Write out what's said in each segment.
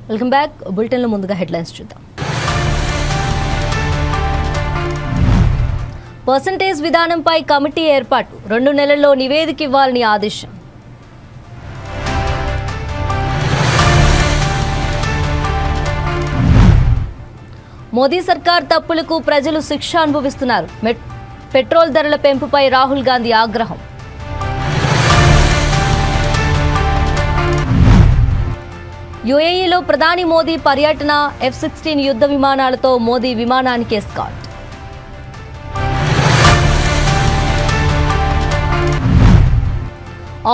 Welcome back. బులెటిన్లో ముందుగా headlines చూద్దాం. పర్సంటేజ్ విధానంపై కమిటీ ఏర్పాటు, 2 నెలల్లో నివేదిక ఇవ్వాలని ఆదేశం. మోదీ సర్కార్ తప్పులకు ప్రజలు శిక్ష అనుభవిస్తున్నారు. పెట్రోల్ ధరల పెంపుపై రాహుల్ గాంధీ ఆగ్రహం. యుఏఈలో ప్రధాని మోదీ పర్యటన, F-16 యుద్ధ విమానాలతో మోదీ విమానానికి ఎస్కార్ట్.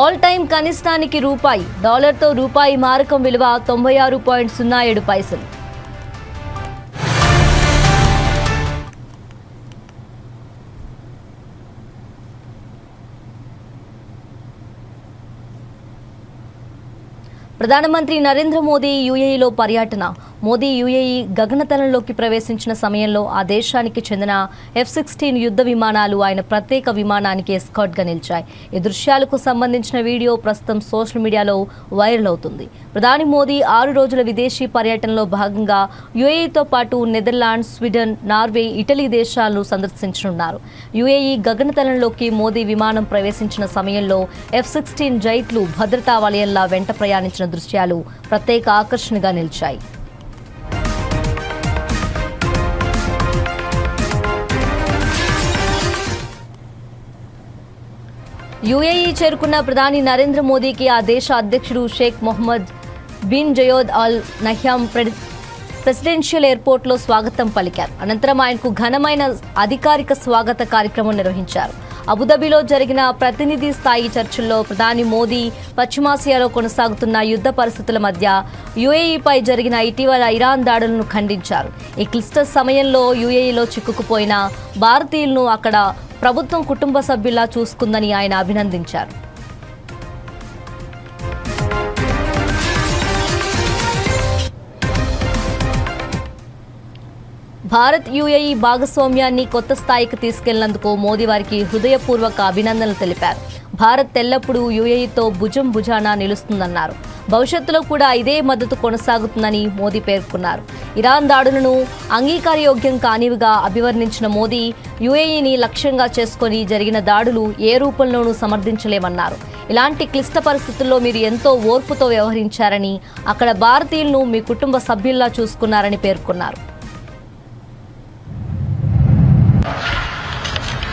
ఆల్ టైమ్ కనిష్టానికి రూపాయి, డాలర్తో రూపాయి మారకం విలువ 96.07 ప్రధానమంత్రి నరేంద్ర మోదీ యుఏఈలో పర్యటన. మోదీ యుఏఈ గగనతలంలోకి ప్రవేశించిన సమయంలో ఆ దేశానికి చెందిన F-16 యుద్ధ విమానాలు ఆయన ప్రత్యేక విమానానికి ఎస్కార్ట్గా నిలిచాయి. ఈ దృశ్యాలకు సంబంధించిన వీడియో ప్రస్తుతం సోషల్ మీడియాలో వైరల్ అవుతుంది. ప్రధాని మోదీ 6 రోజుల విదేశీ పర్యటనలో భాగంగా యుఏఈతో పాటు నెదర్లాండ్స్, స్వీడన్, నార్వే, ఇటలీ దేశాలను సందర్శించనున్నారు. యుఏఈ గగనతలంలోకి మోదీ విమానం ప్రవేశించిన సమయంలో F-16 జైట్లు భద్రతా వలయంలా వెంట ప్రయాణించిన దృశ్యాలు ప్రత్యేక ఆకర్షణగా నిలిచాయి. యుఏఈ చేరుకున్న ప్రధాని నరేంద్ర మోదీకి ఆ దేశ అధ్యక్షుడు షేక్ మొహమ్మద్ బిన్ జయోద్ అల్ నహ్యామ్ ప్రెసిడెన్షియల్ ఎయిర్పోర్ట్లో స్వాగతం పలికారు. అనంతరం ఆయనకు ఘనమైన అధికారిక స్వాగత కార్యక్రమం నిర్వహించారు. అబుదాబిలో జరిగిన ప్రతినిధి స్థాయి చర్చల్లో ప్రధాని మోదీ పశ్చిమాసియాలో కొనసాగుతున్న యుద్ధ పరిస్థితుల మధ్య యుఏఈపై జరిగిన ఇటీవల ఇరాన్ దాడులను ఖండించారు. ఈ క్లిష్ట సమయంలో యుఏఈలో చిక్కుకుపోయిన భారతీయులను అక్కడ ప్రభుత్వం కుటుంబ సభ్యులా చూసుకుందని ఆయన అభినందించారు. భారత్ యుఏఈ భాగస్వామ్యాన్ని కొత్త స్థాయికి తీసుకెళ్లినందుకు మోదీ వారికి హృదయపూర్వక అభినందనలు తెలిపారు. భారత్ ఎల్లప్పుడూ యుఏఈతో భుజం భుజాన నిలుస్తుందన్నారు. భవిష్యత్తులో కూడా ఇదే మద్దతు కొనసాగుతుందని మోదీ పేర్కొన్నారు. ఇరాన్ దాడులను అంగీకారయోగ్యం కానివిగా అభివర్ణించిన మోదీ యుఏఈని లక్ష్యంగా చేసుకుని జరిగిన దాడులు ఏ రూపంలోనూ సమర్థించలేమన్నారు. ఇలాంటి క్లిష్ట పరిస్థితుల్లో మీరు ఎంతో ఓర్పుతో వ్యవహరించారని, అక్కడ భారతీయులను మీ కుటుంబ సభ్యుల్లా చూసుకున్నారని పేర్కొన్నారు.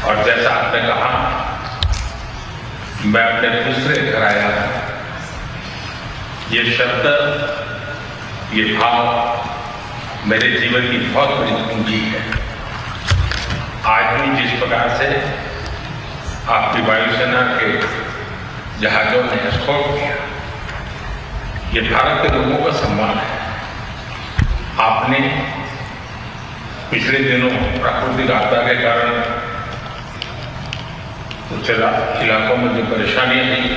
और जैसा आपने कहा, मैं अपने दूसरे घर आया, ये शब्द, ये भाव मेरे जीवन की बहुत बड़ी पूंजी है। आज भी जिस प्रकार से आपकी वायुसेना के जहाजों ने एस्कॉर्ट किया, ये भारत के लोगों का सम्मान है। आपने पिछले दिनों प्राकृतिक आपदा के कारण कुछ इलाकों में जो परेशानियां हुई,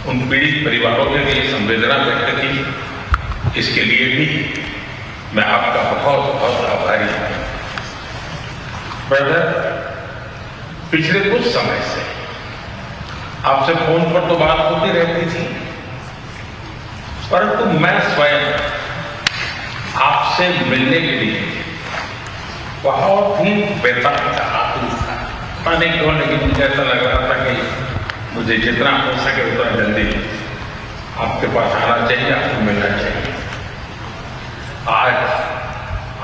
उन पीड़ित परिवारों के लिए संवेदना व्यक्त की, इसके लिए भी मैं आपका बहुत बहुत आभारी हूं। ब्रदर, पिछले कुछ समय से आपसे फोन पर तो बात होती रहती थी, परंतु मैं स्वयं आपसे मिलने के लिए बहुत ही बेताब था, आतुर था। पाने क्यों, लेकिन मुझे ऐसा लग रहा था कि मुझे जितना हो सके उतना जल्दी आपके पास आना चाहिए, आपको मिलना चाहिए। आज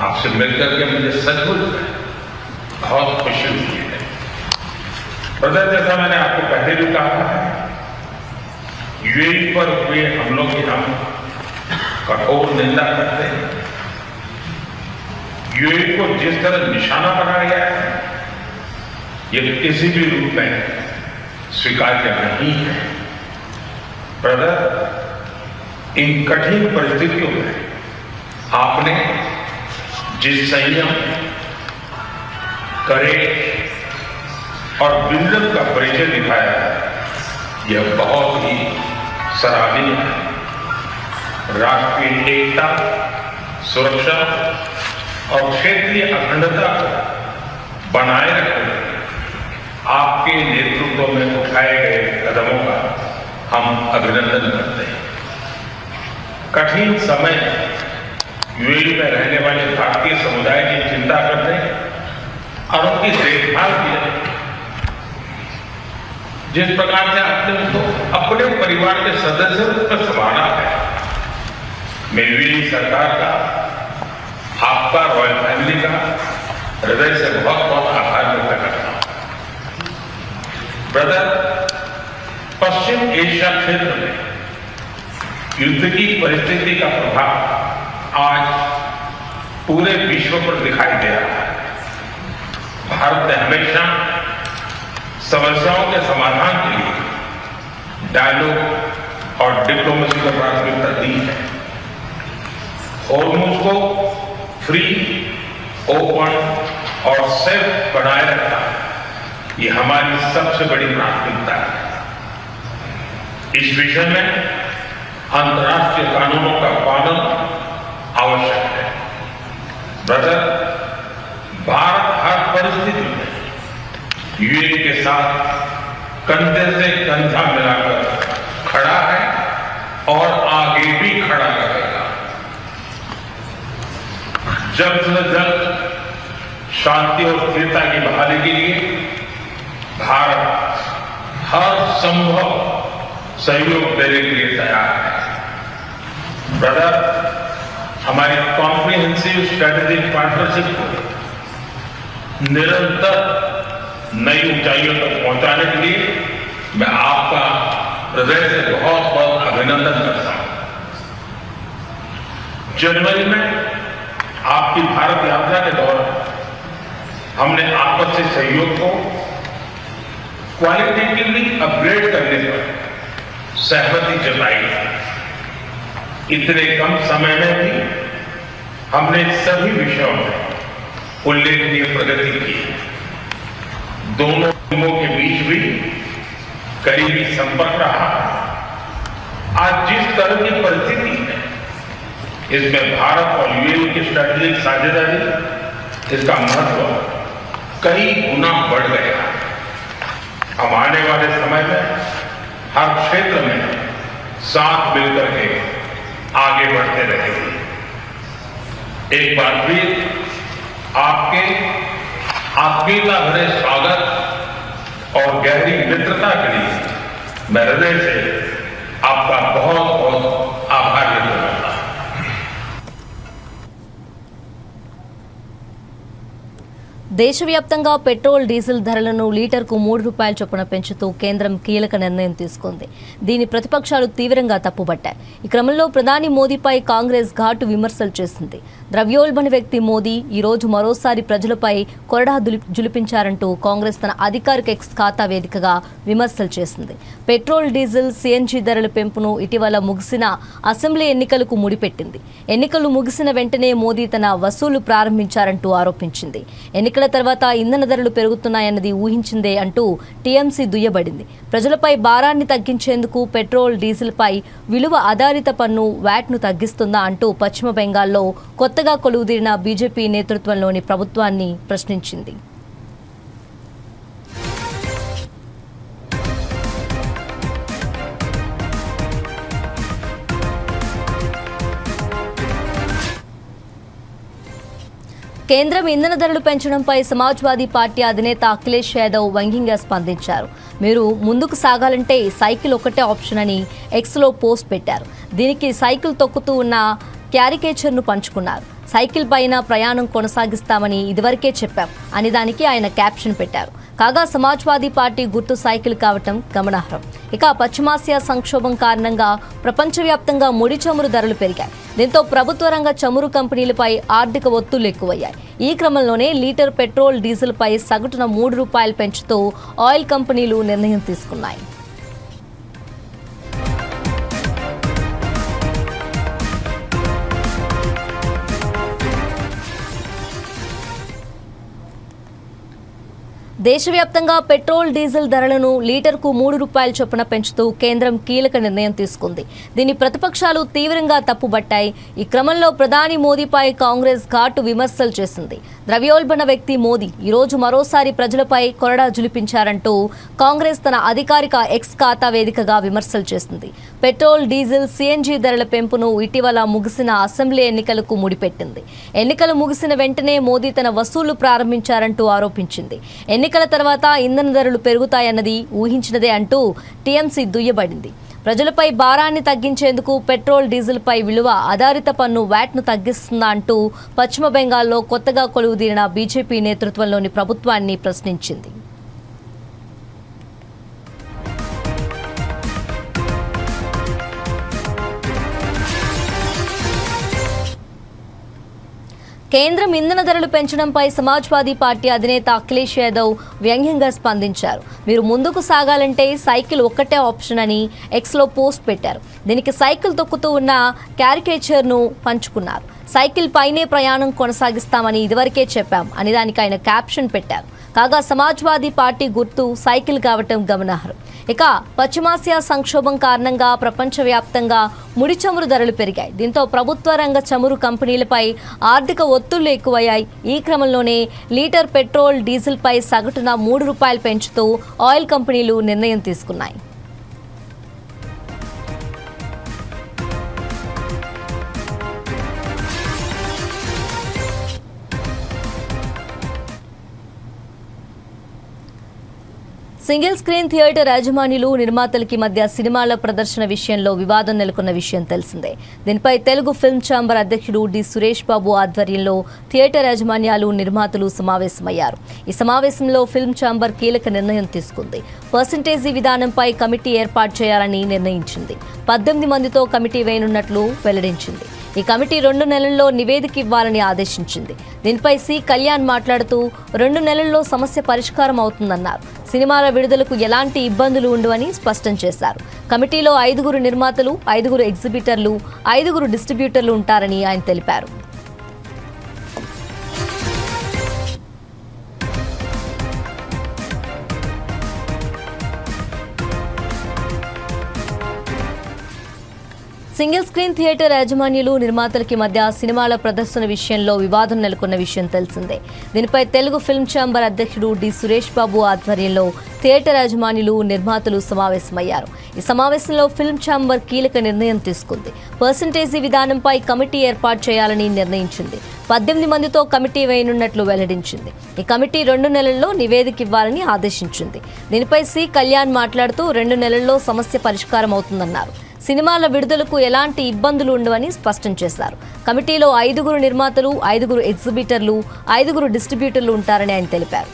आपसे मिलकर के मुझे सचमुच बहुत खुशी हुई है। ब्रदर, जैसा मैंने आपको पहले भी कहा है, यूएई पर हुए हमलों की हम कठोर निंदा करते हैं। यूएई को जिस तरह निशाना बनाया गया है, ये किसी भी रूप में स्वीकार्य नहीं है। ब्रदर, इन कठिन परिस्थितियों में आपने जिस संयम, करेज और विजन का परिचय दिखाया, यह बहुत ही सराहनीय है। राष्ट्रीय एकता, सुरक्षा और क्षेत्रीय अखंडता को बनाए रखने आपके नेतृत्व में उठाए गए कदमों का हम अभिनंदन करते हैं। कठिन समय यूएई में रहने वाले भारतीय समुदाय की चिंता करते और उनकी देखभाल की जाए। जिस प्रकार से आपने उनको अपने परिवार के सदस्यों पर संभाला है, मैं यूएई सरकार का, आपका, रॉयल फैमिली का हृदय से बहुत बहुत आभार व्यक्त करता हूं। ब्रदर, पश्चिम एशिया क्षेत्र में युद्ध की परिस्थिति का प्रभाव आज पूरे विश्व पर दिखाई दे रहा है। भारत ने हमेशा समस्याओं के समाधान के लिए डायलॉग और डिप्लोमेसी को प्राथमिकता दी है। हॉर्मुज़ को फ्री, ओपन और सेफ बनाए रखना, ये हमारी सबसे बड़ी प्राथमिकता है। इस विषय में अंतर्राष्ट्रीय कानूनों का पालन आवश्यक है। ब्रदर, भारत हर परिस्थिति में यूएई के साथ कंधे से कंधा मिलाकर खड़ा है और आगे भी खड़ा रहेगा। जल्द से जल्द शांति और स्थिरता की बहाली के लिए भारत हर संभव सहयोग देने के लिए तैयार है। ब्रदर, हमारी कॉम्प्रिहेंसिव स्ट्रेटेजिक पार्टनरशिप को निरंतर नई ऊंचाइयों तक पहुंचाने के लिए मैं आपका हृदय से बहुत बहुत अभिनंदन करता हूं। जनवरी में आपकी भारत यात्रा के दौरान हमने आपसी सहयोग को क्वालिटेटिवली अपग्रेड करने पर सहमति जताई। इतने कम समय में भी हमने सभी विषयों में उल्लेखनीय प्रगति की। दोनों टीमों के बीच भी करीबी संपर्क रहा। आज जिस तरह की परिस्थिति है, इसमें भारत और यूएई की स्ट्रेटेजिक साझेदारी, इसका महत्व कई गुना बढ़ गया। हम आने वाले समय में हर क्षेत्र में साथ मिलकर के आगे बढ़ते रहेंगे। एक बार फिर आपके आत्मीयता भरे स्वागत और गहरी मित्रता के लिए मैं हृदय से आपका बहुत बहुत आभार व्यक्त करता हूं। దేశవ్యాప్తంగా పెట్రోల్ డీజిల్ ధరలను లీటర్కు ₹3 చొప్పున పెంచుతూ కేంద్రం కీలక నిర్ణయం తీసుకుంది. దీని ప్రతిపక్షాలు తీవ్రంగా తప్పుపట్టాయి. ఈ క్రమంలో ప్రధాని మోదీపై కాంగ్రెస్ ఘాటు విమర్శలు చేసింది. ద్రవ్యోల్బణ వ్యక్తి మోదీ ఈ రోజు మరోసారి ప్రజలపై కొరడా జులిపించారంటూ కాంగ్రెస్ తన అధికారిక ఎక్స్ ఖాతా వేదికగా విమర్శలు చేసింది. పెట్రోల్, డీజిల్, సీఎన్జీ ధరల పెంపును ఇటీవల ముగిసిన అసెంబ్లీ ఎన్నికలకు ముడిపెట్టింది. ఎన్నికలు ముగిసిన వెంటనే మోదీ తన వసూలు ప్రారంభించారంటూ ఆరోపించింది. ఎన్నికల తర్వాత ఇంధన ధరలు పెరుగుతున్నాయన్నది ఊహించిందే అంటూ టీఎంసీ దుయ్యబడింది. ప్రజలపై భారాన్ని తగ్గించేందుకు పెట్రోల్, డీజిల్పై విలువ ఆధారిత పన్ను వ్యాట్ను తగ్గిస్తుందా అంటూ పశ్చిమ బెంగాల్లో కొత్తగా కొలువుదీరిన బీజేపీ నేతృత్వంలోని ప్రభుత్వాన్ని ప్రశ్నించింది. కేంద్రం ఇంధన ధరలు పెంచడంపై సమాజ్వాదీ పార్టీ అధినేత అఖిలేష్ యాదవ్ వ్యంగ్యంగా స్పందించారు. మీరు ముందుకు సాగాలంటే సైకిల్ ఒక్కటే ఆప్షన్ అని ఎక్స్లో పోస్ట్ పెట్టారు. దీనికి సైకిల్ తొక్కుతూ ఉన్న క్యారికేచర్ను పంచుకున్నారు. సైకిల్ పైన ప్రయాణం కొనసాగిస్తామని ఇదివరకే చెప్పాం అని దానికి ఆయన క్యాప్షన్ పెట్టారు. కాగా సమాజ్వాదీ పార్టీ గుర్తు సైకిల్ కావటం గమనార్హం. ఇక పశ్చిమాసియా సంక్షోభం కారణంగా ప్రపంచవ్యాప్తంగా ముడి చమురు ధరలు పెరిగాయి. దీంతో ప్రభుత్వ రంగ చమురు కంపెనీలపై ఆర్థిక ఒత్తిళ్లు ఎక్కువయ్యాయి. ఈ క్రమంలోనే లీటర్ పెట్రోల్, డీజిల్పై సగటున ₹3 పెంచుతూ ఆయిల్ కంపెనీలు నిర్ణయం తీసుకున్నాయి. దేశవ్యాప్తంగా పెట్రోల్ డీజిల్ ధరలను లీటర్కు ₹3 చొప్పున పెంచుతూ కేంద్రం కీలక నిర్ణయం తీసుకుంది. దీన్ని ప్రతిపక్షాలు తీవ్రంగా తప్పుబట్టాయి. ఈ క్రమంలో ప్రధాని మోదీపై కాంగ్రెస్ ఘాటు విమర్శలు చేసింది. ద్రవ్యోల్బణ వ్యక్తి మోదీ ఈరోజు మరోసారి ప్రజలపై కొరడా జులిపించారంటూ కాంగ్రెస్ తన అధికారిక ఎక్స్ ఖాతా వేదికగా విమర్శలు చేసింది. పెట్రోల్, డీజిల్, సిఎన్జి ధరల పెంపును ఇటీవల ముగిసిన అసెంబ్లీ ఎన్నికలకు ముడిపెట్టింది. ఎన్నికలు ముగిసిన వెంటనే మోదీ తన వసూళ్లు ప్రారంభించారంటూ ఆరోపించింది. ఎన్నికల తర్వాత ఇంధన ధరలు పెరుగుతాయన్నది ఊహించినదే అంటూ టీఎంసీ దుయ్యబడింది. ప్రజలపై భారాన్ని తగ్గించేందుకు పెట్రోల్, డీజిల్పై విలువ ఆధారిత పన్ను వ్యాట్ను తగ్గిస్తుందా అంటూ పశ్చిమ బెంగాల్లో కొత్తగా కొలువుదీరిన బీజేపీ నేతృత్వంలోని ప్రభుత్వాన్ని ప్రశ్నించింది. కేంద్రం ఇంధన ధరలు పెంచడంపై సమాజ్వాదీ పార్టీ అధినేత అఖిలేష్ యాదవ్ వ్యంగ్యంగా స్పందించారు. మీరు ముందుకు సాగాలంటే సైకిల్ ఒక్కటే ఆప్షన్ అని ఎక్స్లో పోస్ట్ పెట్టారు. దీనికి సైకిల్ తొక్కుతూ ఉన్న క్యారికేచర్ను పంచుకున్నారు. సైకిల్ పైనే ప్రయాణం కొనసాగిస్తామని ఇదివరకే చెప్పాం అని దానికి ఆయన క్యాప్షన్ పెట్టారు. కాగా సమాజ్వాదీ పార్టీ గుర్తు సైకిల్ కావటం గమనార్హం. ఇక పశ్చిమాసియా సంక్షోభం కారణంగా ప్రపంచవ్యాప్తంగా ముడి చమురు ధరలు పెరిగాయి. దీంతో ప్రభుత్వ రంగ చమురు కంపెనీలపై ఆర్థిక ఒత్తిళ్లు ఎక్కువయ్యాయి. ఈ క్రమంలోనే లీటర్ పెట్రోల్, డీజిల్పై సగటున ₹3 పెంచుతూ ఆయిల్ కంపెనీలు నిర్ణయం తీసుకున్నాయి. సింగిల్ స్క్రీన్ థియేటర్ యాజమాన్యులు, నిర్మాతలకి మధ్య సినిమాల ప్రదర్శన విషయంలో వివాదం నెలకొన్న విషయం తెలిసిందే. దీనిపై తెలుగు ఫిల్మ్ ఛాంబర్ అధ్యక్షుడు డి సురేష్ బాబు ఆధ్వర్యంలో థియేటర్ యాజమాన్యాలు, నిర్మాతలు సమావేశమయ్యారు. ఈ సమావేశంలో ఫిల్మ్ ఛాంబర్ కీలక నిర్ణయం తీసుకుంది. పర్సంటేజీ విధానంపై కమిటీ ఏర్పాటు చేయాలని నిర్ణయించింది. 18 మందితో కమిటీ వేయనున్నట్లు వెల్లడించింది. ఈ కమిటీ 2 నెలల్లో నివేదిక ఇవ్వాలని ఆదేశించింది. దీనిపై సి కళ్యాణ్ మాట్లాడుతూ 2 నెలల్లో సమస్య పరిష్కారం అవుతుందన్నారు. సినిమాల విడుదలకు ఎలాంటి ఇబ్బందులు ఉండవని స్పష్టం చేశారు. కమిటీలో 5 నిర్మాతలు, 5 ఎగ్జిబిటర్లు, 5 డిస్ట్రిబ్యూటర్లు ఉంటారని ఆయన తెలిపారు. సింగిల్ స్క్రీన్ థియేటర్ యాజమాన్యులు, నిర్మాతలకి మధ్య సినిమాల ప్రదర్శన విషయంలో వివాదం నెలకొన్న విషయం తెలిసిందే. దీనిపై తెలుగు ఫిల్మ్ ఛాంబర్ అధ్యక్షుడు డి సురేష్ బాబు ఆధ్వర్యంలో థియేటర్ యాజమాన్యులు, నిర్మాతలు సమావేశమయ్యారు. ఈ సమావేశంలో ఫిల్మ్ ఛాంబర్ కీలక నిర్ణయం తీసుకుంది. పర్సంటేజీ విధానంపై కమిటీ ఏర్పాటు చేయాలని నిర్ణయించింది. 18 మందితో కమిటీ వేయనున్నట్లు వెల్లడించింది. ఈ కమిటీ 2 నెలల్లో నివేదిక ఇవ్వాలని ఆదేశించింది. దీనిపై సి కళ్యాణ్ మాట్లాడుతూ 2 నెలల్లో సమస్య పరిష్కారం అవుతుందన్నారు. సినిమాల విడుదలకు ఎలాంటి ఇబ్బందులు ఉండవని స్పష్టం చేశారు. కమిటీలో 5 నిర్మాతలు, 5 ఎగ్జిబిటర్లు, 5 డిస్ట్రిబ్యూటర్లు ఉంటారని ఆయన తెలిపారు.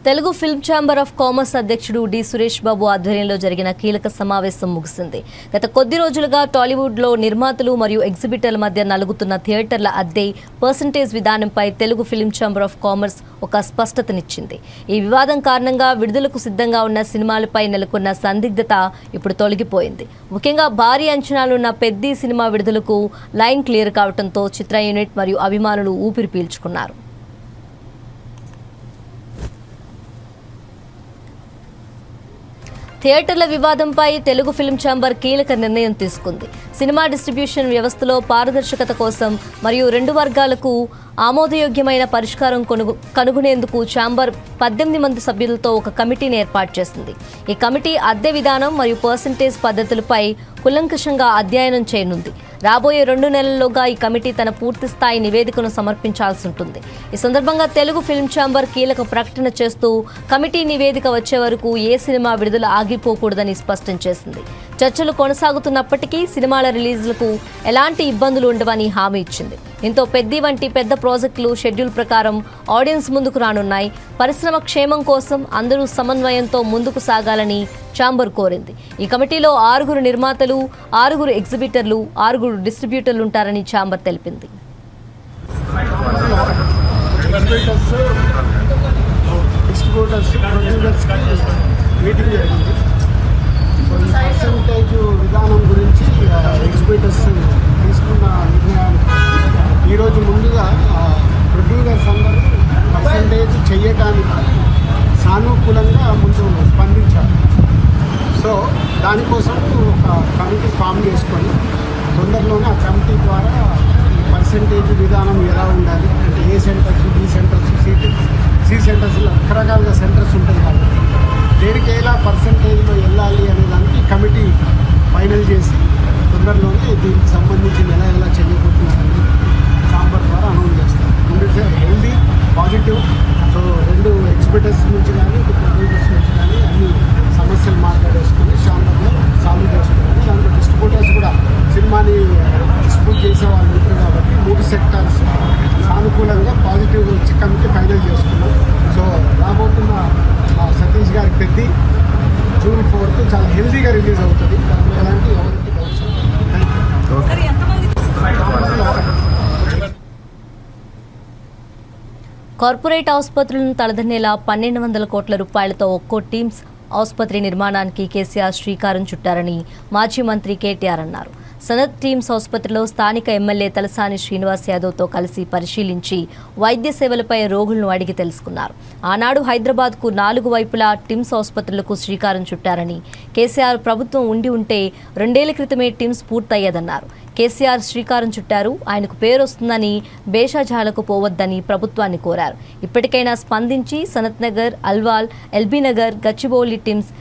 Telugu film chamber of commerce అధ్యక్షుడు డి సురేష్ బాబు ఆధ్వర్యంలో జరిగిన కీలక సమావేశం ముగిసింది. గత కొద్ది రోజులుగా టాలీవుడ్లో నిర్మాతలు మరియు ఎగ్జిబిటర్ల మధ్య నలుగుతున్న థియేటర్ల అద్దె, పర్సంటేజ్ విధానంపై Telugu film chamber of commerce ఒక స్పష్టతనిచ్చింది. ఈ వివాదం కారణంగా విడుదలకు సిద్ధంగా ఉన్న సినిమాలపై నెలకొన్న సందిగ్ధత ఇప్పుడు తొలగిపోయింది. ముఖ్యంగా భారీ అంచనాలున్న పెద్ది సినిమా విడుదలకు లైన్ క్లియర్ కావడంతో చిత్ర యూనిట్ మరియు అభిమానులు ఊపిరి పీల్చుకున్నారు. థియేటర్ల వివాదంపై తెలుగు ఫిల్మ్ ఛాంబర్ కీలక నిర్ణయం తీసుకుంది. సినిమా డిస్ట్రిబ్యూషన్ వ్యవస్థలో పారదర్శకత కోసం మరియు 2 వర్గాలకు ఆమోదయోగ్యమైన పరిష్కారం కనుగొనేందుకు ఛాంబర్ 18 మంది సభ్యులతో ఒక కమిటీని ఏర్పాటు చేసింది. ఈ కమిటీ అద్దె విధానం మరియు పర్సంటేజ్ పద్ధతులపై కూలంకషంగా అధ్యయనం చేయనుంది. రాబోయే 2 నెలల్లోగా ఈ కమిటీ తన పూర్తి స్థాయి నివేదికను సమర్పించాల్సి ఉంటుంది. ఈ సందర్భంగా తెలుగు ఫిల్మ్ ఛాంబర్ కీలక ప్రకటన చేస్తూ కమిటీ నివేదిక వచ్చే వరకు ఏ సినిమా విడుదల ఆగిపోకూడదని స్పష్టం చేసింది. చర్చలు కొనసాగుతున్నప్పటికీ సినిమాల రిలీజ్లకు ఎలాంటి ఇబ్బందులు ఉండవని హామీ ఇచ్చింది. దీంతో పెద్ది వంటి పెద్ద ప్రాజెక్టులు షెడ్యూల్ ప్రకారం ఆడియన్స్ ముందుకు రానున్నాయి. పరిశ్రమ క్షేమం కోసం అందరూ సమన్వయంతో ముందుకు సాగాలని ఛాంబర్ కోరింది. ఈ కమిటీలో 6 నిర్మాతలు, 6 ఎగ్జిబిటర్లు, 6 డిస్ట్రిబ్యూటర్లు ఉంటారని ఛాంబర్ తెలిపింది. పర్సంటేజ్ విధానం గురించి ఎగ్జిబిటర్స్ తీసుకున్న నిర్ణయానికి ఈరోజు ముందుగా ప్రొడ్యూసర్స్ అందరూ పర్సంటేజ్ చేయడానికి సానుకూలంగా ముందు స్పందించారు. సో దానికోసం ఒక కమిటీ ఫామ్ చేసుకొని తొందరలోనే ఆ కమిటీ ద్వారా ఈ పర్సంటేజ్ విధానం ఎలా ఉండాలి అంటే A centres, B centres, C centres రకరకాలుగా సెంటర్స్ ఉంటాయి కాబట్టి దేనికి ఎలా పర్సంటేజ్లో వెళ్ళాలి అనే దానికి కమిటీ ఫైనల్ చేసి తొందరలోనే దీనికి సంబంధించి ఎలా చేయబోతున్నారని ఛాంబర్ ద్వారా అనౌన్స్ చేస్తారు. ఎందుకంటే హెల్దీ, పాజిటివ్. సో 2 ఎగ్జిబిటర్స్ నుంచి కానీ ప్రొడ్యూసర్స్ నుంచి కానీ అన్ని సమస్యలు మాట్లాడేసుకొని ఛాంబర్లో సాల్వ్ చేసుకోవాలి. దాంట్లో డిస్ట్రిబ్యూటర్స్ కూడా సినిమాని డిస్ట్రిబ్యూట్ చేసే వాళ్ళు ఉంటారు కాబట్టి 3 సెక్టార్స్ సానుకూలంగా పాజిటివ్గా వచ్చి కమిటీ ఫైనల్ చేసుకున్నాం. సో రాబోతున్న సతీష్ గారి పెద్ది జూన్ 4th చాలా హెల్దీగా రిలీజ్ అవుతుంది. దాంట్లో ఎలాంటి ఎవరికి డౌట్స్ కార్పొరేట్ ఆసుపత్రులను తలదన్నేలా 1200 కోట్ల రూపాయలతో ఒక్కో టీమ్స్ ఆసుపత్రి నిర్మాణానికి కేసీఆర్ శ్రీకారం చుట్టారని మాజీ మంత్రి కేటీఆర్ అన్నారు. సనత్ టీమ్స్ ఆసుపత్రిలో స్థానిక ఎమ్మెల్యే తలసాని శ్రీనివాస్ యాదవ్తో కలిసి పరిశీలించి వైద్య సేవలపై రోగులను అడిగి తెలుసుకున్నారు. ఆనాడు హైదరాబాద్కు 4 వైపులా టిమ్స్ ఆసుపత్రులకు శ్రీకారం చుట్టారని, కేసీఆర్ ప్రభుత్వం ఉంటే 2 ఏళ్ల క్రితమే టిమ్స్ పూర్తయ్యేదన్నారు. కేసీఆర్ శ్రీకారం చుట్టారు, ఆయనకు పేరొస్తుందని బేషాజాలకు పోవద్దని ప్రభుత్వాన్ని కోరారు. ఇప్పటికైనా స్పందించి Sanath Nagar, Alwal, LB Nagar, Gachibowli TIMS,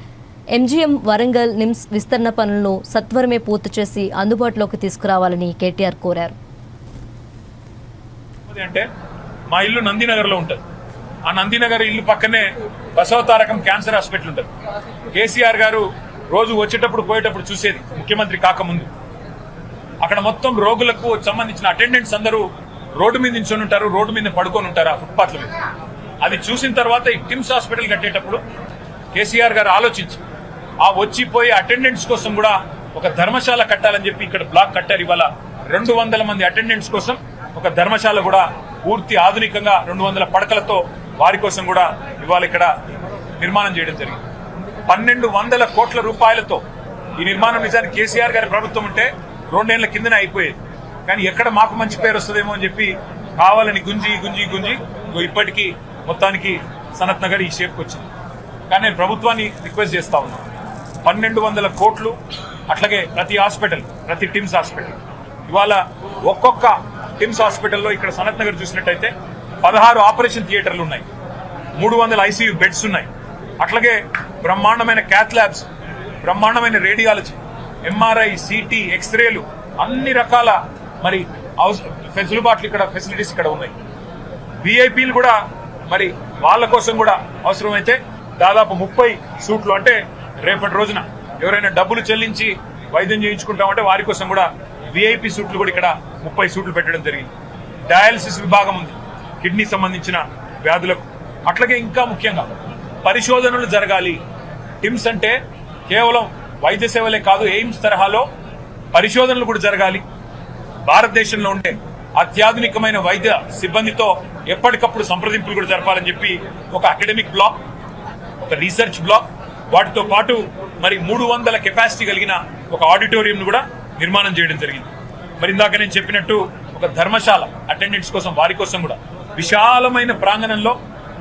MGM, Warangal NIMS విస్తరణ పనులను సత్వరమే పూర్తి చేసి అందుబాటులోకి తీసుకురావాలని కేటీఆర్ కోరారు. అంటే మా ఇల్లు నందినగర్లో ఉంటుంది. ఆ నందినగర్ ఇల్లు పక్కనే బసవతారకం క్యాన్సర్ హాస్పిటల్ ఉంటుంది. కేసీఆర్ గారు రోజు వచ్చేటప్పుడు పోయేటప్పుడు చూసేది ముఖ్యమంత్రి కాకముందు. అక్కడ మొత్తం రోగులకు సంబంధించిన అటెండెంట్స్ అందరూ రోడ్డు మీద నించొని ఉంటారు, రోడ్డు మీద పడుకొని ఉంటారు ఆ ఫుట్పాత్ల మీద. అది చూసిన తర్వాత ఈ టిమ్స్ హాస్పిటల్ కట్టేటప్పుడు కేసీఆర్ గారు ఆలోచించి ఆ వచ్చిపోయే అటెండెంట్స్ కోసం కూడా ఒక ధర్మశాల కట్టాలని చెప్పి ఇక్కడ బ్లాక్ కట్టారు. ఇవాళ 200 మంది అటెండెంట్స్ కోసం ఒక ధర్మశాల కూడా పూర్తి ఆధునికంగా 200 పడకలతో వారి కోసం కూడా ఇవాళ ఇక్కడ నిర్మాణం చేయడం జరిగింది. 1200 కోట్ల రూపాయలతో ఈ నిర్మాణం నిజానికి కేసీఆర్ గారి ప్రభుత్వం ఉంటే 2 ఏళ్ల కిందనే అయిపోయేది. కానీ ఎక్కడ మాకు మంచి పేరు వస్తుందేమో అని చెప్పి కావాలని గుంజి ఇప్పటికీ మొత్తానికి సనత్ నగర్ ఈ షేప్కి వచ్చింది. కానీ నేను ప్రభుత్వాన్ని రిక్వెస్ట్ చేస్తా ఉన్నాను, 1200 కోట్లు అట్లాగే ప్రతి హాస్పిటల్, ప్రతి టిమ్స్ హాస్పిటల్ ఇవాళ ఒక్కొక్క టిమ్స్ హాస్పిటల్లో ఇక్కడ సనత్ నగర్ చూసినట్టయితే 16 ఆపరేషన్ థియేటర్లు ఉన్నాయి, 300 ఐసీయూ బెడ్స్ ఉన్నాయి. అట్లాగే బ్రహ్మాండమైన క్యాత్ ల్యాబ్స్, బ్రహ్మాండమైన రేడియాలజీ, ఎంఆర్ఐ, సిటీ, ఎక్స్రేలు, అన్ని రకాల మరి ఫెసిలిటీస్ ఇక్కడ ఫెసిలిటీస్ ఇక్కడ ఉన్నాయి. విఐపీలు కూడా మరి వాళ్ళ కోసం కూడా అవసరమైతే దాదాపు 30 సూట్లు, అంటే రేపటి రోజున ఎవరైనా డబ్బులు చెల్లించి వైద్యం చేయించుకుంటామంటే వారి కోసం కూడా విఐపీ సూట్లు కూడా ఇక్కడ 30 సూట్లు పెట్టడం జరిగింది. డయాలసిస్ విభాగం ఉంది కిడ్నీ సంబంధించిన వ్యాధులకు. అట్లాగే ఇంకా ముఖ్యంగా పరిశోధనలు జరగాలి. టిమ్స్ అంటే కేవలం వైద్య సేవలే కాదు, ఎయిమ్స్ తరహాలో పరిశోధనలు కూడా జరగాలి. భారతదేశంలో ఉండే అత్యాధునికమైన వైద్య సిబ్బందితో ఎప్పటికప్పుడు సంప్రదింపులు కూడా జరపాలని చెప్పి ఒక అకాడమిక్ బ్లాక్, ఒక రీసెర్చ్ బ్లాక్, వాటితో పాటు మరి 300 కెపాసిటీ కలిగిన ఒక ఆడిటోరియం కూడా నిర్మాణం చేయడం జరిగింది. మరి ఇందాక నేను చెప్పినట్టు ఒక ధర్మశాల అటెండెంట్స్ కోసం, వారి కోసం కూడా విశాలమైన ప్రాంగణంలో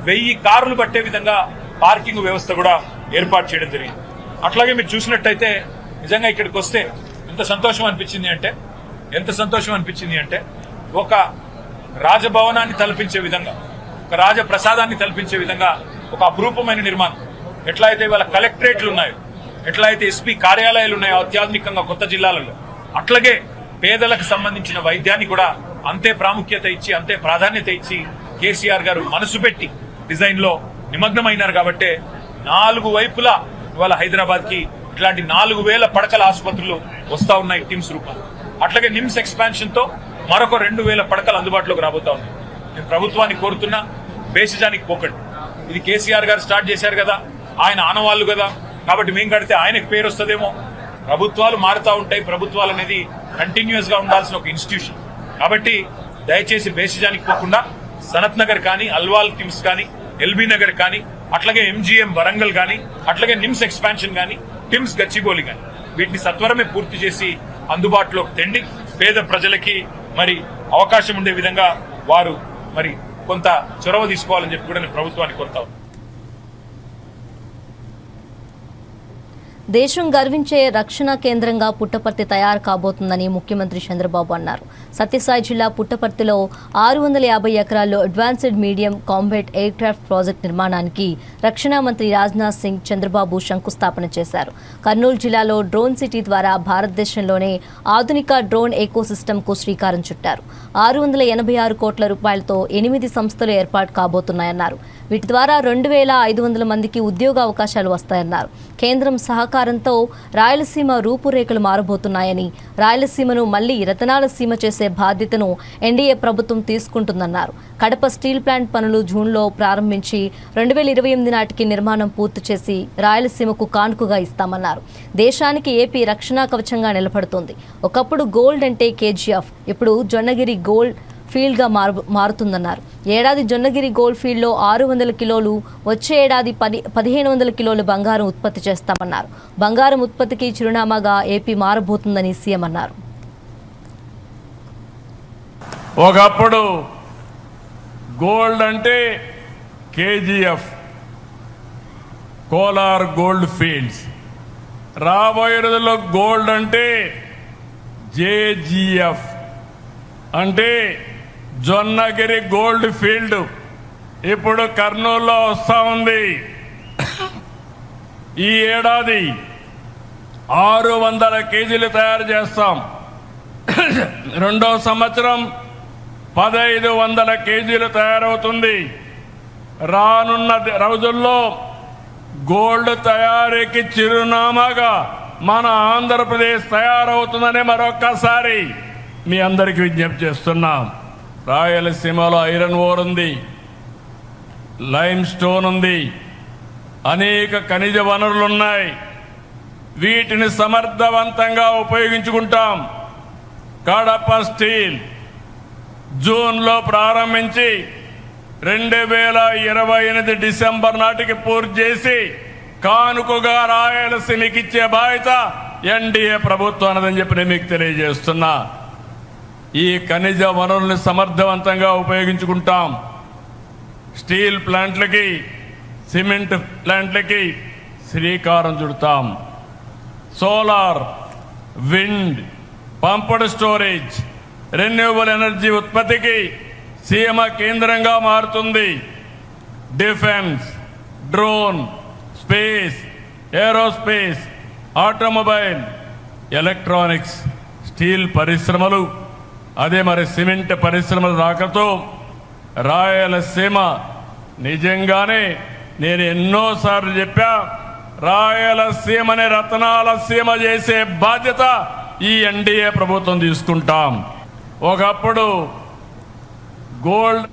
1000 కార్లు పట్టే విధంగా పార్కింగ్ వ్యవస్థ కూడా ఏర్పాటు చేయడం జరిగింది. అట్లాగే మీరు చూసినట్టయితే నిజంగా ఇక్కడికి వస్తే ఎంత సంతోషం అనిపించింది అంటే ఒక రాజభవనాన్ని తలపించే విధంగా, ఒక రాజప్రసాదాన్ని తలపించే విధంగా ఒక అపురూపమైన నిర్మాణం. ఎట్లా అయితే ఇవాళ కలెక్టరేట్లు ఉన్నాయో, ఎట్లా అయితే ఎస్పీ కార్యాలయాలు ఉన్నాయో అత్యాధునికంగా కొత్త జిల్లాలలో, అట్లాగే పేదలకు సంబంధించిన వైద్యాన్ని కూడా అంతే ప్రాముఖ్యత ఇచ్చి, అంతే ప్రాధాన్యత ఇచ్చి కేసీఆర్ గారు మనసు పెట్టి డిజైన్ లో నిమగ్నమైనారు. కాబట్టి 4 వైపులా ఇవాళ హైదరాబాద్ కి ఇట్లాంటి 4,000 పడకల ఆసుపత్రులు వస్తా ఉన్నాయి టిమ్స్ రూపంలో. అట్లాగే నిమ్స్ ఎక్స్పాన్షన్ తో మరొక 2,000 పడకలు అందుబాటులోకి రాబోతా ఉన్నాయి. నేను ప్రభుత్వాన్ని కోరుతున్నా, బేసిజానికి పోకండి. ఇది కేసీఆర్ గారు స్టార్ట్ చేశారు కదా, ఆయన ఆనవాళ్లు కదా, కాబట్టి మేము కడితే ఆయనకు పేరు వస్తుందేమో. ప్రభుత్వాలు మారుతూ ఉంటాయి. ప్రభుత్వాలు అనేది కంటిన్యూస్ గా ఉండాల్సిన ఒక ఇన్స్టిట్యూషన్. కాబట్టి దయచేసి బేసిజానికి పోకుండా సనత్ నగర్ కానీ, అల్వాల్ టిమ్స్ కానీ, ఎల్బీ నగర్ కానీ, అట్లాగే ఎంజీఎం వరంగల్ కానీ, అట్లాగే నిమ్స్ ఎక్స్పాన్షన్ కానీ, టిమ్స్ గచ్చిబౌలి కానీ, వీటిని సత్వరమే పూర్తి చేసి అందుబాటులోకి తెండి పేద ప్రజలకి మరి అవకాశం ఉండే విధంగా వారు మరి కొంత చొరవ తీసుకోవాలని చెప్పి కూడా నేను ప్రభుత్వాన్ని కోరుతా ఉన్నాను. దేశం గర్వించే రక్షణ కేంద్రంగా పుట్టపర్తి తయారు కాబోతుందని ముఖ్యమంత్రి చంద్రబాబు అన్నారు. సత్యసాయి జిల్లా పుట్టపర్తిలో 650 ఎకరాల్లో advanced medium combat aircraft project నిర్మాణానికి రక్షణ మంత్రి రాజ్నాథ్ సింగ్ చంద్రబాబు శంకుస్థాపన చేశారు. కర్నూలు జిల్లాలో డ్రోన్ సిటీ ద్వారా భారతదేశంలోనే ఆధునిక డ్రోన్ ఎకోసిస్టమ్కు శ్రీకారం చుట్టారు. 686 కోట్ల రూపాయలతో 8 సంస్థలు ఏర్పాటు కాబోతున్నాయన్నారు. వీటి ద్వారా 2,500 మందికి ఉద్యోగ అవకాశాలు వస్తాయన్నారు. కేంద్రం సహకారంతో రాయలసీమ రూపురేఖలు మారబోతున్నాయని, రాయలసీమను మళ్లీ రతనాల సీమ చేసే బాధ్యతను ఎన్డీఏ ప్రభుత్వం తీసుకుంటుందన్నారు. కడప స్టీల్ ప్లాంట్ పనులు జూన్లో ప్రారంభించి 2028 నాటికి నిర్మాణం పూర్తి చేసి రాయలసీమకు కానుకగా ఇస్తామన్నారు. దేశానికి ఏపీ రక్షణ కవచంగా నిలబడుతోంది. ఒకప్పుడు గోల్డ్ అంటే కేజీఎఫ్, ఇప్పుడు జొన్నగిరి గోల్డ్ ఫీల్డ్గా మారుతుందన్నారు. ఏడాది జొన్నగిరి గోల్డ్ ఫీల్డ్లో 600 కిలోలు, వచ్చే ఏడాది 1,500 కిలోలు బంగారం ఉత్పత్తి చేస్తామన్నారు. బంగారం ఉత్పత్తికి చిరునామాగా ఏపీ మారబోతుందని సీఎం అన్నారు. ఒకప్పుడు గోల్డ్ అంటే కేజీఎఫ్, కోలార్ గోల్డ్ ఫీల్డ్స్. రాబోయే రోజుల్లో గోల్డ్ అంటే జేజీఎఫ్, అంటే జొన్నగిరి గోల్డ్ ఫీల్డ్. ఇప్పుడు కర్నూలులో వస్తా ఉంది. ఈ ఏడాది 600 కేజీలు తయారు చేస్తాం. రెండో సంవత్సరం 1,500 కేజీలు తయారవుతుంది. రానున్న రోజుల్లో గోల్డ్ తయారీకి చిరునామాగా మన ఆంధ్రప్రదేశ్ తయారవుతుందని మరొక్కసారి మీ అందరికీ విజ్ఞప్తి చేస్తున్నాం. రాయలసీమలో ఐరన్ ఓర్ ఉంది, లైమ్ స్టోన్ ఉంది, అనేక ఖనిజ వనరులున్నాయి. వీటిని సమర్థవంతంగా ఉపయోగించుకుంటాం. కడప స్టీల్ జూన్లో ప్రారంభించి 2028 డిసెంబర్ నాటికి పూర్తి చేసి కానుకగా రాయలసీమకి ఇచ్చే బాధ్యత ఎన్డీఏ ప్రభుత్వం అన్నదని చెప్పి నేను మీకు తెలియజేస్తున్నా. ఈ ఖనిజ వనరుల్ని సమర్థవంతంగా ఉపయోగించుకుంటాం. స్టీల్ ప్లాంట్లకి, సిమెంట్ ప్లాంట్లకి శ్రీకారం చుడతాం. Solar, wind, pumped storage, renewable energy ఉత్పత్తికి సీమ కేంద్రంగా మారుతుంది. Defence, drone, space, aerospace, automobile, electronics, steel పరిశ్రమలు, అదే మరి సిమెంట్ పరిశ్రమల రాకతో రాయలసీమ నిజంగానే నేను ఎన్నోసార్లు చెప్పా, రాయలసీమని రతనాల సీమ చేసే బాధ్యత ఈ ఎన్డీఏ ప్రభుత్వం తీసుకుంటాం. ఒకప్పుడు గోల్డ్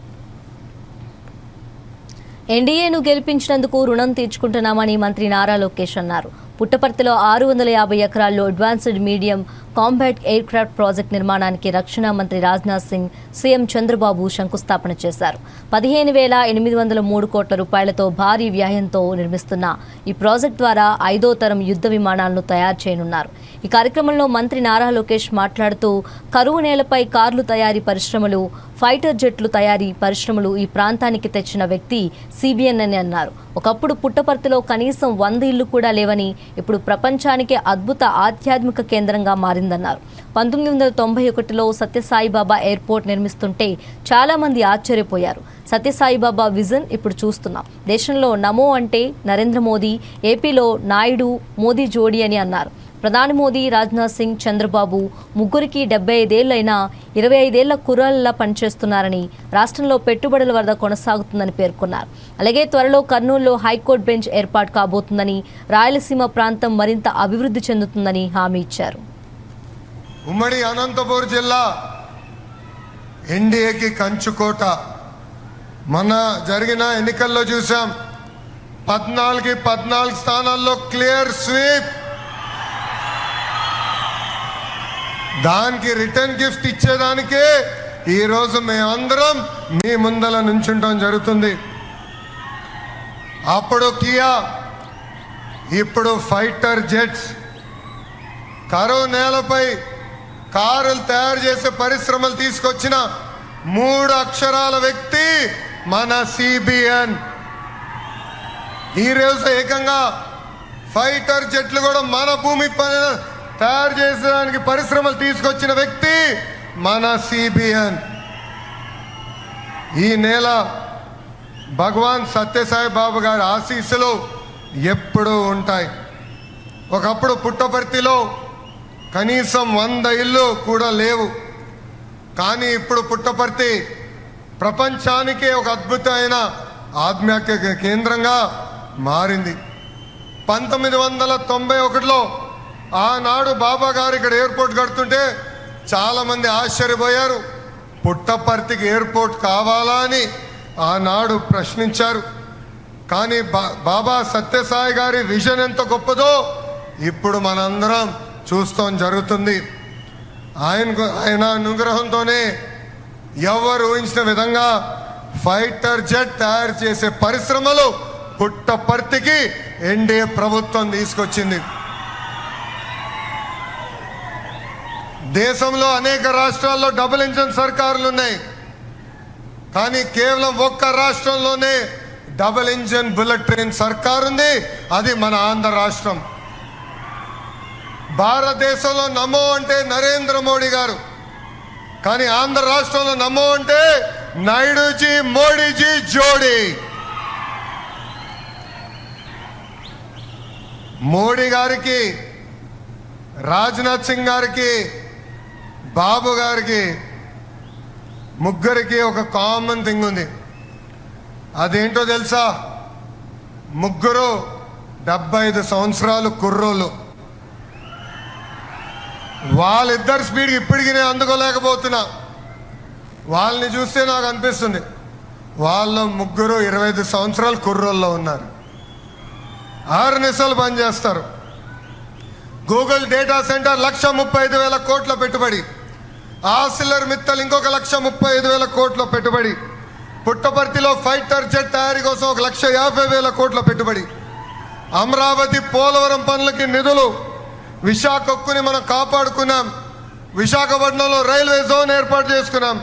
ఎన్డీఏను గెలిపించినందుకు రుణం తీర్చుకుంటున్నామని మంత్రి నారా లోకేష్ అన్నారు. పుట్టపర్తిలో 650 ఎకరాల్లో advanced medium combat aircraft project నిర్మాణానికి రక్షణ మంత్రి రాజ్నాథ్ సింగ్, సీఎం చంద్రబాబు శంకుస్థాపన చేశారు. 15,803 కోట్ల రూపాయలతో భారీ వ్యయంతో నిర్మిస్తున్న ఈ ప్రాజెక్ట్ ద్వారా 5వ తరం యుద్ధ విమానాలను తయారు చేయనున్నారు. ఈ కార్యక్రమంలో మంత్రి నారా లోకేష్ మాట్లాడుతూ కరువు నేలపై కార్లు తయారీ పరిశ్రమలు, ఫైటర్ జెట్లు తయారీ పరిశ్రమలు ఈ ప్రాంతానికి తెచ్చిన వ్యక్తి సిబిఎన్ అని అన్నారు. ఒకప్పుడు పుట్టపర్తిలో కనీసం 100 ఇళ్లు కూడా లేవని, ఇప్పుడు ప్రపంచానికే అద్భుత ఆధ్యాత్మిక కేంద్రంగా మారిందన్నారు. 1991లో సత్యసాయిబాబా ఎయిర్పోర్ట్ నిర్మిస్తుంటే చాలా మంది ఆశ్చర్యపోయారు. సత్యసాయిబాబా విజన్ ఇప్పుడు చూస్తున్నాం. దేశంలో నమో అంటే నరేంద్ర మోదీ, ఏపీలో నాయుడు మోదీ జోడీ అని అన్నారు. ప్రధాని మోదీ, రాజ్నాథ్ సింగ్, చంద్రబాబు ముగ్గురికి 75 ఏళ్లైనా 25 ఏళ్ల కుర్రాళ్లలా పనిచేస్తున్నారని, రాష్ట్రంలో పెట్టుబడుల వరద కొనసాగుతుందని పేర్కొన్నారు. అలాగే త్వరలో కర్నూలులో హైకోర్టు బెంచ్ ఏర్పాటు కాబోతుందని, రాయలసీమ ప్రాంతం మరింత అభివృద్ధి చెందుతుందని హామీ ఇచ్చారు. ఉమ్మడి అనంతపూర్ జిల్లా ఎన్డీఏకి కంచుకోట. మొన్న జరిగిన ఎన్నికల్లో చూసాం, 14 స్థానాల్లో క్లియర్ స్వీప్. దానికి రిటర్న్ గిఫ్ట్ ఇచ్చేదానికే ఈరోజు మేమందరం మీ ముందల నుంచుంటాం జరుగుతుంది. అప్పుడు కియా, ఇప్పుడు ఫైటర్ జెట్స్. కరువు నేలపై కారులు తయారు చేసే పరిశ్రమలు తీసుకొచ్చిన 3 అక్షరాల వ్యక్తి మన సిబిఎన్. ఈ రోజు ఏకంగా ఫైటర్ జెట్లు కూడా మన భూమి పైన తయారు చేసేదానికి పరిశ్రమలు తీసుకొచ్చిన వ్యక్తి మన సిబిఎన్. ఈ నెల భగవాన్ సత్యసాయి బాబు గారి ఆశీస్సులు ఎప్పుడూ ఉంటాయి. ఒకప్పుడు పుట్టపర్తిలో కనీసం 100 ఇళ్ళు కూడా లేవు. కానీ ఇప్పుడు పుట్టపర్తి ప్రపంచానికే ఒక అద్భుతమైన ఆధ్యాత్మిక కేంద్రంగా మారింది. 1991లో ఆనాడు బాబా గారు ఇక్కడ ఎయిర్పోర్ట్ కడుతుంటే చాలామంది ఆశ్చర్యపోయారు. పుట్టపర్తికి ఎయిర్పోర్ట్ కావాలా అని ఆనాడు ప్రశ్నించారు. కానీ బాబా సత్యసాయి గారి విజన్ ఎంత గొప్పదో ఇప్పుడు మనందరం చూస్తాం జరుగుతుంది. ఆయన అనుగ్రహంతోనే ఎవరు ఊహించిన విధంగా ఫైటర్ జెట్ తయారు చేసే పరిశ్రమలు పుట్టపర్తికి ఎన్డీఏ ప్రభుత్వం తీసుకొచ్చింది. దేశంలో అనేక రాష్ట్రాల్లో డబుల్ ఇంజన్ సర్కారులు ఉన్నాయి. కానీ కేవలం ఒక్క రాష్ట్రంలోనే డబుల్ ఇంజన్ బుల్లెట్ ట్రైన్ సర్కారు ఉంది. అది మన ఆంధ్ర రాష్ట్రం. భారతదేశంలో నమో అంటే నరేంద్ర మోడీ గారు, కానీ ఆంధ్ర రాష్ట్రంలో నమో అంటే నాయుడుజీ మోడీజీ జోడీ. మోడీ గారికి, రాజ్నాథ్ సింగ్ గారికి, బాబు గారికి ముగ్గురికి ఒక కామన్ థింగ్ ఉంది. అదేంటో తెలుసా? ముగ్గురు 75 సంవత్సరాలు కుర్రోళ్ళు. వాళ్ళిద్దరు స్పీడ్కి ఇప్పటికీ నేను అందుకోలేకపోతున్నా. వాళ్ళని చూస్తే నాకు అనిపిస్తుంది వాళ్ళు ముగ్గురు 25 సంవత్సరాలు కుర్రోల్లో ఉన్నారు. 6 నిమిషాలు పనిచేస్తారు. గూగుల్ డేటా సెంటర్ 1,35,000 కోట్ల పెట్టుబడి. ఆసిలర్ మిత్తల్ ఇంకొక 1,35,000 కోట్ల పెట్టుబడి. పుట్టపర్తిలో ఫైటర్ జెట్ తయారీ కోసం 1,50,000 కోట్ల పెట్టుబడి. అమరావతి పోలవరం పనులకి నిధులు. విశాఖ ఉక్కుని మనం కాపాడుకున్నాం. విశాఖపట్నంలో రైల్వే జోన్ ఏర్పాటు చేసుకున్నాం.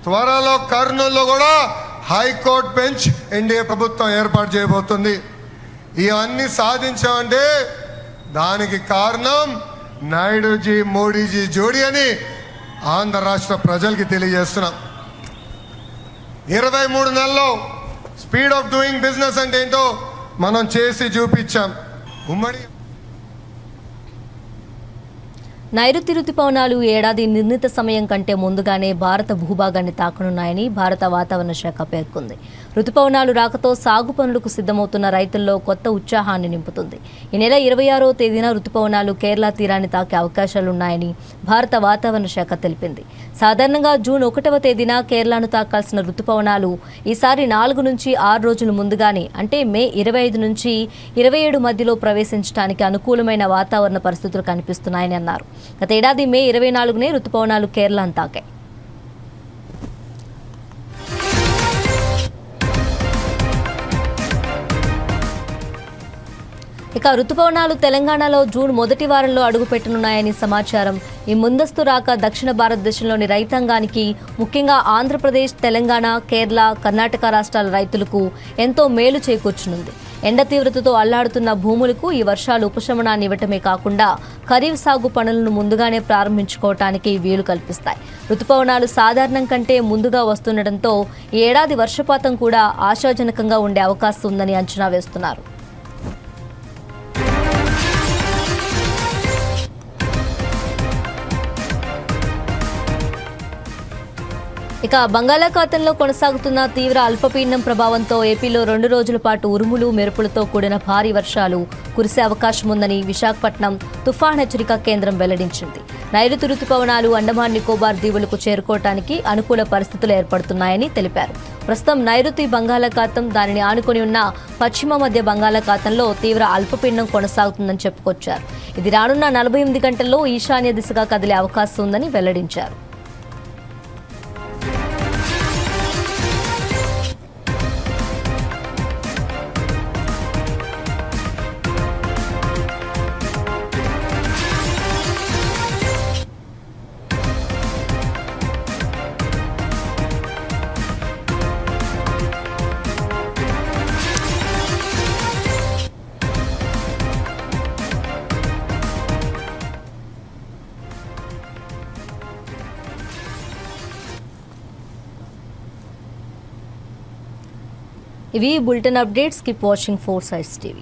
త్వరలో కర్నూలులో కూడా హైకోర్టు బెంచ్ ఎన్డీఏ ప్రభుత్వం ఏర్పాటు చేయబోతుంది. ఇవన్నీ సాధించామంటే దానికి కారణం నాయుడుజీ మోడీజీ జోడీ అని ఆంధ్ర రాష్ట్ర ప్రజలకి తెలియజేస్తున్నాం. 23 నెలల్లో స్పీడ్ ఆఫ్ డూయింగ్ బిజినెస్ అంటే ఏంటో మనం చేసి చూపించాం. ఉమ్మడి నైరుతి రుతుపవనాలు ఏడాది నిర్ణీత సమయం కంటే ముందుగానే భారత భూభాగాన్ని తాకనున్నాయని భారత వాతావరణ శాఖ పేర్కొంది. రుతుపవనాలు రాకతో సాగు పనులకు సిద్ధమవుతున్న రైతుల్లో కొత్త ఉత్సాహాన్ని నింపుతుంది. ఈ నెల 26వ తేదీన రుతుపవనాలు కేరళ తీరాన్ని తాకే అవకాశాలున్నాయని భారత వాతావరణ శాఖ తెలిపింది. సాధారణంగా జూన్ 1వ తేదీన కేరళను తాకాల్సిన రుతుపవనాలు ఈసారి 4 నుంచి 6 రోజులు ముందుగానే, అంటే మే 25 నుంచి 27 మధ్యలో ప్రవేశించడానికి అనుకూలమైన వాతావరణ పరిస్థితులు కనిపిస్తున్నాయని అన్నారు. గత ఏడాది మే 24నే రుతుపవనాలు కేరళను తాకాయి. ఇక రుతుపవనాలు తెలంగాణలో జూన్ మొదటి వారంలో అడుగుపెట్టనున్నాయని సమాచారం. ఈ ముందస్తు రాక దక్షిణ భారతదేశంలోని రైతాంగానికి, ముఖ్యంగా ఆంధ్రప్రదేశ్, తెలంగాణ, కేరళ, కర్ణాటక రాష్ట్రాల రైతులకు ఎంతో మేలు చేకూర్చనుంది. ఎండ తీవ్రతతో అల్లాడుతున్న భూములకు ఈ వర్షాలు ఉపశమనాన్ని ఇవ్వటమే కాకుండా ఖరీఫ్ సాగు పనులను ముందుగానే ప్రారంభించుకోవటానికి వీలు కల్పిస్తాయి. రుతుపవనాలు సాధారణం కంటే ముందుగా వస్తుండటంతో ఈ ఏడాది వర్షపాతం కూడా ఆశాజనకంగా ఉండే అవకాశం ఉందని అంచనా వేస్తున్నారు. ఇక బంగాళాఖాతంలో కొనసాగుతున్న తీవ్ర అల్పపీడనం ప్రభావంతో ఏపీలో 2 రోజుల పాటు ఉరుములు మెరుపులతో కూడిన భారీ వర్షాలు కురిసే అవకాశం ఉందని విశాఖపట్నం తుఫాన్ హెచ్చరిక కేంద్రం వెల్లడించింది. నైరుతి రుతుపవనాలు అండమాన్ నికోబార్ దీవులకు చేరుకోవటానికి అనుకూల పరిస్థితులు ఏర్పడుతున్నాయని తెలిపారు. ప్రస్తుతం నైరుతి బంగాళాఖాతం, దానిని ఆనుకొని ఉన్న పశ్చిమ మధ్య బంగాళాఖాతంలో తీవ్ర అల్పపీడనం కొనసాగుతుందని చెప్పుకొచ్చారు. ఇది రానున్న 48 గంటల్లో ఈశాన్య దిశగా కదిలే అవకాశం ఉందని వెల్లడించారు. ఇవి bulletin updates. Keep watching 4 Sides TV.